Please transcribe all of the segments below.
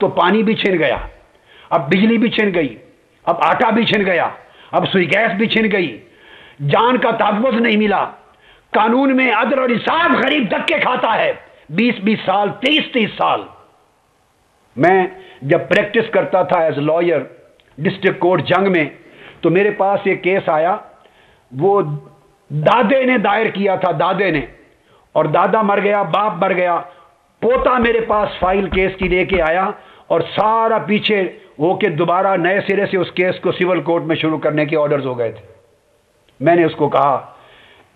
تو پانی بھی چھن گیا، اب بجلی بھی چھن گئی، اب آٹا بھی چھن گیا، اب سوئی گیس بھی چھن گئی، جان کا تحفظ نہیں ملا، قانون میں عدل اور انصاف غریب دھکے کھاتا ہے، 20 سال 23 سال۔ میں جب پریکٹس کرتا تھا ایز لائر ڈسٹرکٹ کورٹ جنگ میں، تو میرے پاس ایک کیس آیا، وہ دادے نے دائر کیا تھا، دادے نے، اور دادا مر گیا، باپ مر گیا، پوتا میرے پاس فائل کیس کی لے کے آیا اور سارا پیچھے ہو کے دوبارہ نئے سرے سے اس کیس کو سول کورٹ میں شروع کرنے کے آرڈرز ہو گئے تھے۔ میں نے اس کو کہا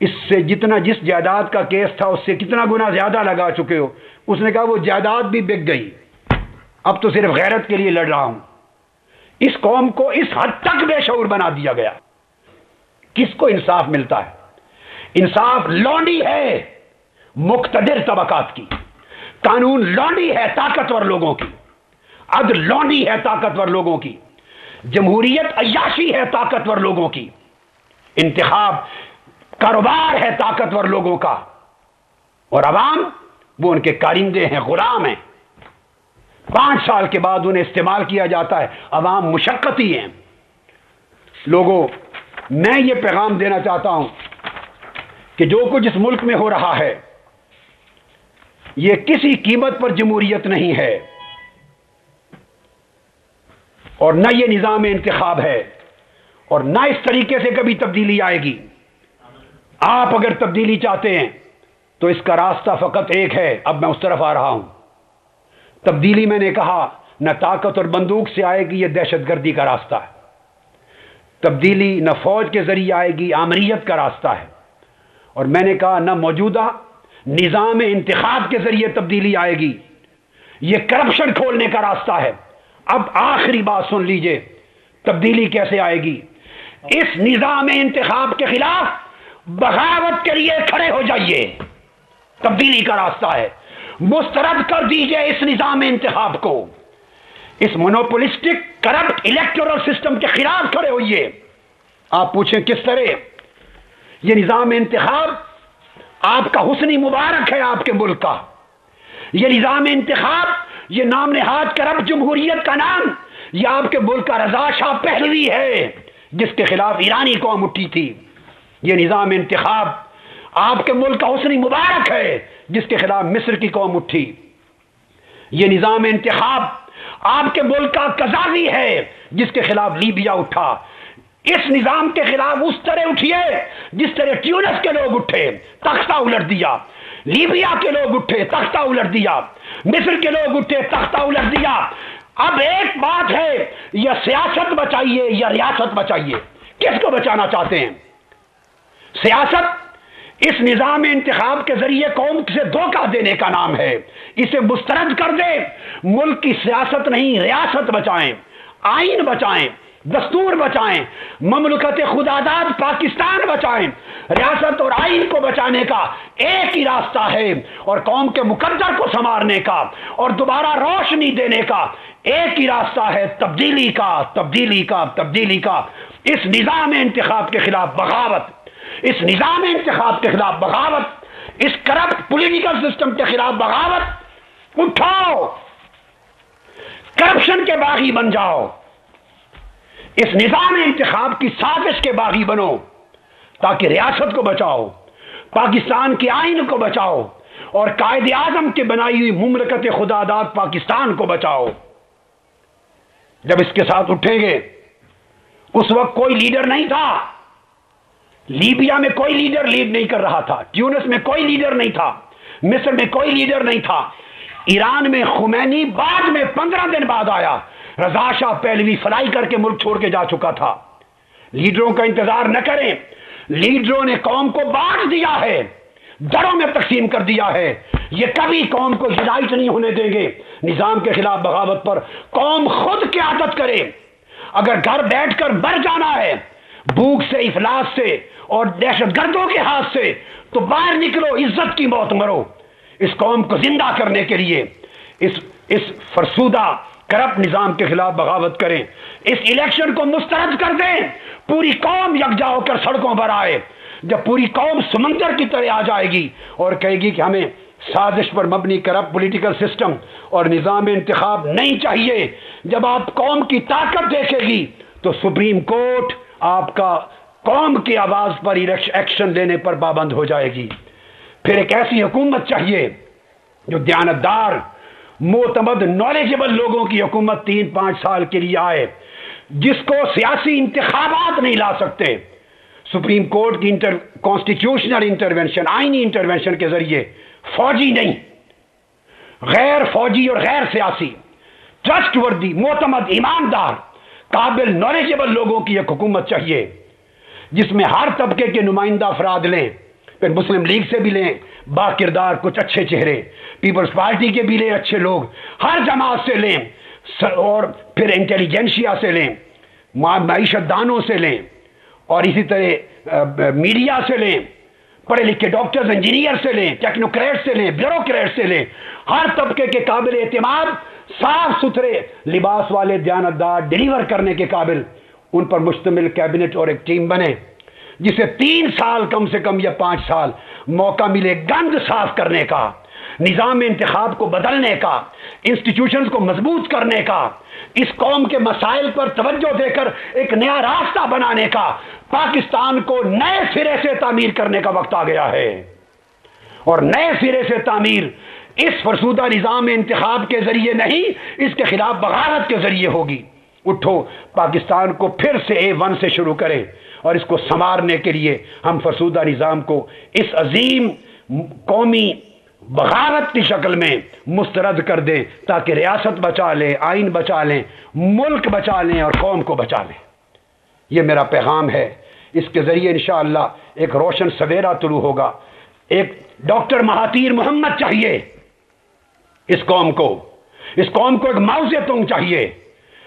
اس سے جتنا جس جائیداد کا کیس تھا اس سے کتنا گنا زیادہ لگا چکے ہو؟ اس نے کہا وہ جائیداد بھی بک گئی، اب تو صرف غیرت کے لیے لڑ رہا ہوں۔ اس قوم کو اس حد تک بے شعور بنا دیا گیا۔ کس کو انصاف ملتا ہے؟ انصاف لونڈی ہے مقتدر طبقات کی، قانون لونڈی ہے طاقتور لوگوں کی، عدل لونڈی ہے طاقتور لوگوں کی، جمہوریت عیاشی ہے طاقتور لوگوں کی، انتخاب کاروبار ہے طاقتور لوگوں کا، اور عوام وہ ان کے کارندے ہیں، غلام ہیں۔ 5 سال کے بعد انہیں استعمال کیا جاتا ہے، عوام مشقتی ہیں۔ لوگوں، میں یہ پیغام دینا چاہتا ہوں کہ جو کچھ اس ملک میں ہو رہا ہے یہ کسی قیمت پر جمہوریت نہیں ہے، اور نہ یہ نظام انتخاب ہے، اور نہ اس طریقے سے کبھی تبدیلی آئے گی۔ آپ اگر تبدیلی چاہتے ہیں تو اس کا راستہ فقط ایک ہے، اب میں اس طرف آ رہا ہوں۔ تبدیلی میں نے کہا نہ طاقت اور بندوق سے آئے گی، یہ دہشت گردی کا راستہ ہے۔ تبدیلی نہ فوج کے ذریعے آئے گی، آمریت کا راستہ ہے۔ اور میں نے کہا نہ موجودہ نظام انتخاب کے ذریعے تبدیلی آئے گی، یہ کرپشن کھولنے کا راستہ ہے۔ اب آخری بات سن لیجئے، تبدیلی کیسے آئے گی؟ اس نظام انتخاب کے خلاف بغاوت کے لیے کھڑے ہو جائیے، تبدیلی کا راستہ ہے۔ مسترد کر دیجئے اس نظام انتخاب کو، اس مونوپولسٹک کرپٹ الیکٹورل سسٹم کے خلاف کھڑے ہوئیے۔ آپ پوچھیں کس طرح؟ یہ نظام انتخاب آپ کا حسنی مبارک ہے، آپ کے ملک کا۔ یہ نظام انتخاب، یہ نام نہاد کرپٹ جمہوریت کا نام، یہ آپ کے ملک کا رضا شاہ پہلوی ہے جس کے خلاف ایرانی قوم اٹھی تھی۔ یہ نظام انتخاب آپ کے ملک کا حسنی مبارک ہے جس کے خلاف مصر کی قوم اٹھی۔ یہ نظام انتخاب آپ کے ملک کا قذافی ہے جس کے خلاف لیبیا اٹھا۔ اس نظام کے خلاف اس طرح اٹھیے جس طرح ٹیونس کے لوگ اٹھے، تختہ الٹ دیا، لیبیا کے لوگ اٹھے، تختہ الٹ دیا، مصر کے لوگ اٹھے، تختہ الٹ دیا۔ اب ایک بات ہے، یا سیاست بچائیے یا ریاست بچائیے، کس کو بچانا چاہتے ہیں؟ سیاست اس نظام انتخاب کے ذریعے قوم سے دھوکہ دینے کا نام ہے، اسے مسترد کر دے۔ ملک کی سیاست نہیں، ریاست بچائیں، آئین بچائیں، دستور بچائیں، مملکت خداداد پاکستان بچائیں۔ ریاست اور آئین کو بچانے کا ایک ہی راستہ ہے، اور قوم کے مقدر کو سنوارنے کا اور دوبارہ روشنی دینے کا ایک ہی راستہ ہے، تبدیلی کا، تبدیلی کا، تبدیلی کا۔ اس نظام انتخاب کے خلاف بغاوت، اس نظام انتخاب کے خلاف بغاوت، اس کرپٹ پولیٹیکل سسٹم کے خلاف بغاوت۔ اٹھاؤ، کرپشن کے باغی بن جاؤ، اس نظام انتخاب کی سازش کے باغی بنو، تاکہ ریاست کو بچاؤ، پاکستان کے آئین کو بچاؤ، اور قائد اعظم کے بنائی ہوئی مملکت خداداد پاکستان کو بچاؤ۔ جب اس کے ساتھ اٹھیں گے، اس وقت کوئی لیڈر نہیں تھا، لیبیا میں کوئی لیڈر لیڈ نہیں کر رہا تھا، ٹیونس میں کوئی لیڈر نہیں تھا، مصر میں کوئی لیڈر نہیں تھا، ایران میں خمینی بعد میں 15 دن بعد آیا، رضا شاہ پہلوی فلائی کر کے ملک چھوڑ کے جا چکا تھا۔ لیڈروں کا انتظار نہ کریں، لیڈروں نے قوم کو بانٹ دیا ہے، دروں میں تقسیم کر دیا ہے، یہ کبھی قوم کو ہدایت نہیں ہونے دیں گے۔ نظام کے خلاف بغاوت پر قوم خود قیادت کرے۔ اگر گھر بیٹھ کر مر جانا ہے بھوک سے، افلاس سے اور دہشت گردوں کے ہاتھ سے، تو باہر نکلو، عزت کی موت مرو۔ اس قوم کو زندہ کرنے کے لیے اس فرسودہ کرپٹ نظام کے خلاف بغاوت کریں، اس الیکشن کو مسترد کر دیں، پوری قوم یکجا ہو کر سڑکوں پر آئے۔ جب پوری قوم سمندر کی طرح آ جائے گی اور کہے گی کہ ہمیں سازش پر مبنی کرپٹ پولیٹیکل سسٹم اور نظام انتخاب نہیں چاہیے۔ جب آپ قوم کی طاقت دیکھے گی تو سپریم کورٹ آپ کا قوم کی آواز پر ایکشن لینے پر پابند ہو جائے گی۔ پھر ایک ایسی حکومت چاہیے جو دیانتدار، معتمد، نالجبل لوگوں کی حکومت 3-5 سال کے لیے آئے، جس کو سیاسی انتخابات نہیں لا سکتے۔ سپریم کورٹ کی کانسٹیٹیوشنل انٹرونشن، آئینی انٹرونشن کے ذریعے، فوجی نہیں، غیر فوجی اور غیر سیاسی، ٹرسٹ وردی، معتمد، ایماندار، قابل، نالجبل لوگوں کی ایک حکومت چاہیے جس میں ہر طبقے کے نمائندہ افراد لیں، پھر مسلم لیگ سے بھی لیں با کردار کچھ اچھے چہرے، پیپلز پارٹی کے بھی لیں اچھے لوگ، ہر جماعت سے لیں، اور پھر انٹیلیجنشیا سے لیں، معیشت دانوں سے لیں، اور اسی طرح میڈیا سے لیں، پڑھے لکھے ڈاکٹرز، انجینئر سے لیں، ٹیکنوکریٹ سے لیں، بیوروکریٹ سے لیں، ہر طبقے کے قابل اعتماد، صاف ستھرے لباس والے، دیانتدار، ڈیلیور کرنے کے قابل، ان پر مشتمل کیبنٹ اور ایک ٹیم بنے جسے 3 سال کم سے کم یا 5 سال موقع ملے گند صاف کرنے کا، نظام انتخاب کو بدلنے کا، انسٹیٹیوشنز کو مضبوط کرنے کا، اس قوم کے مسائل پر توجہ دے کر ایک نیا راستہ بنانے کا۔ پاکستان کو نئے سرے سے تعمیر کرنے کا وقت آ گیا ہے، اور نئے سرے سے تعمیر اس فرسودہ نظام انتخاب کے ذریعے نہیں، اس کے خلاف بغاوت کے ذریعے ہوگی۔ اٹھو، پاکستان کو پھر سے A1 سے شروع کریں، اور اس کو سنوارنے کے لیے ہم فرسودہ نظام کو اس عظیم قومی بغاوت کی شکل میں مسترد کر دیں، تاکہ ریاست بچا لیں، آئین بچا لیں، ملک بچا لیں، اور قوم کو بچا لیں۔ یہ میرا پیغام ہے۔ اس کے ذریعے انشاءاللہ ایک روشن سویرا طلوع ہوگا۔ ایک ڈاکٹر مہاتیر محمد چاہیے اس قوم کو ایک ماؤ زیتونگ چاہیے،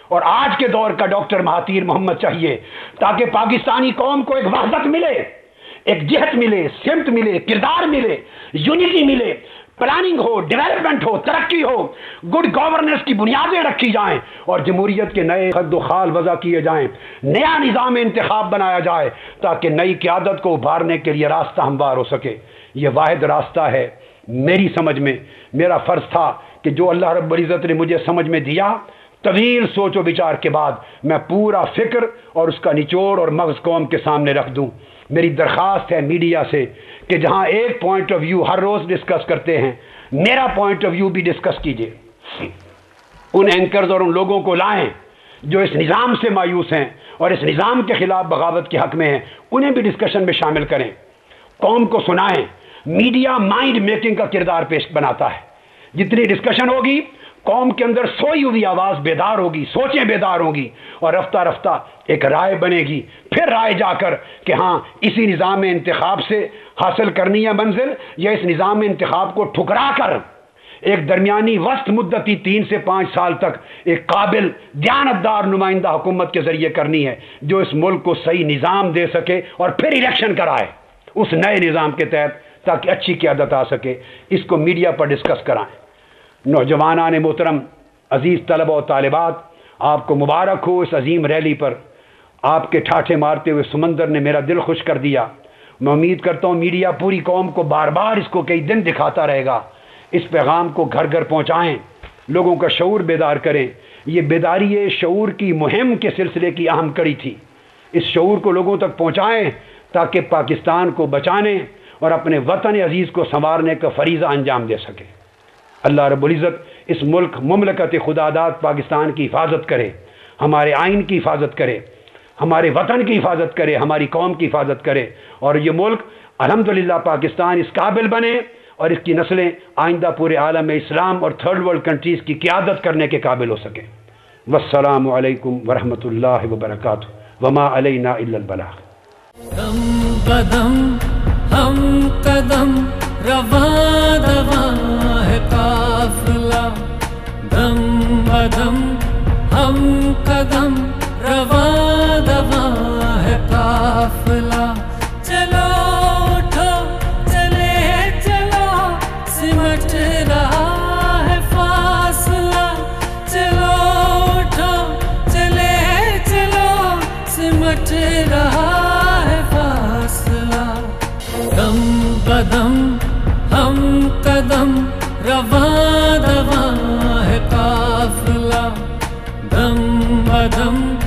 اور آج کے دور کا ڈاکٹر مہاتیر محمد چاہیے، تاکہ پاکستانی قوم کو ایک وحدت ملے، ایک جہت ملے، سمت ملے، کردار ملے، یونٹی ملے، پلاننگ ہو، ڈیولپمنٹ ہو، ترقی ہو، گڈ گورننس کی بنیادیں رکھی جائیں، اور جمہوریت کے نئے خط و خال وضع کیے جائیں، نیا نظام انتخاب بنایا جائے، تاکہ نئی قیادت کو ابھارنے کے لیے راستہ ہموار ہو سکے۔ یہ واحد راستہ ہے میری سمجھ میں۔ میرا فرض تھا کہ جو اللہ رب العزت نے مجھے سمجھ میں دیا، طویل سوچ و بچار کے بعد میں پورا فکر اور اس کا نچوڑ اور مغز قوم کے سامنے رکھ دوں۔ میری درخواست ہے میڈیا سے کہ جہاں ایک پوائنٹ آف ویو ہر روز ڈسکس کرتے ہیں، میرا پوائنٹ آف ویو بھی ڈسکس کیجیے۔ ان اینکرز اور ان لوگوں کو لائیں جو اس نظام سے مایوس ہیں اور اس نظام کے خلاف بغاوت کے حق میں ہیں، انہیں بھی ڈسکشن میں شامل کریں، قوم کو سنائیں۔ میڈیا مائنڈ میکنگ کا کردار پیش بناتا ہے۔ جتنی ڈسکشن ہوگی، قوم کے اندر سوئی ہوئی آواز بیدار ہوگی، سوچیں بیدار ہوں گی، اور رفتہ رفتہ ایک رائے بنے گی، پھر رائے جا کر کہ ہاں اسی نظام انتخاب سے حاصل کرنی ہے منزل، یا اس نظام انتخاب کو ٹھکرا کر ایک درمیانی وسط مدتی 3 سے 5 سال تک ایک قابل دیانتدار نمائندہ حکومت کے ذریعے کرنی ہے، جو اس ملک کو صحیح نظام دے سکے اور پھر الیکشن کرائے اس نئے نظام کے تحت، تاکہ اچھی قیادت آ سکے۔ اس کو میڈیا پر ڈسکس کرائیں۔ نوجوانان محترم، عزیز طلبہ و طالبات، آپ کو مبارک ہو اس عظیم ریلی پر۔ آپ کے ٹھاٹھے مارتے ہوئے سمندر نے میرا دل خوش کر دیا۔ میں امید کرتا ہوں میڈیا پوری قوم کو بار بار اس کو کئی دن دکھاتا رہے گا۔ اس پیغام کو گھر گھر پہنچائیں، لوگوں کا شعور بیدار کریں۔ یہ بیداری شعور کی مہم کے سلسلے کی اہم کڑی تھی۔ اس شعور کو لوگوں تک پہنچائیں تاکہ پاکستان کو بچانے اور اپنے وطن عزیز کو سنوارنے کا فریضہ انجام دے سکے۔ اللہ رب العزت اس ملک مملکت خدا داد پاکستان کی حفاظت کرے، ہمارے آئین کی حفاظت کرے، ہمارے وطن کی حفاظت کرے، ہماری قوم کی حفاظت کرے، اور یہ ملک الحمدللہ پاکستان اس قابل بنے اور اس کی نسلیں آئندہ پورے عالم اسلام اور تھرڈ ورلڈ کنٹریز کی قیادت کرنے کے قابل ہو سکیں۔ والسلام علیکم ورحمۃ اللہ وبرکاتہ، وما علینا الا البلاغ۔ دم بدم ہم قدم رواں دواں ہے قافلہ، دم بدم ہم قدم رواں دواں ہے قافلہ، چلو اٹھو چلے چلو سمٹ رہا ہے فاصلہ، چلو اٹھو چلے چلو سمٹ رہا ہے فاصلہ، دم بدم ہم قدم رواں دواں ہے قافلہ، دم بدم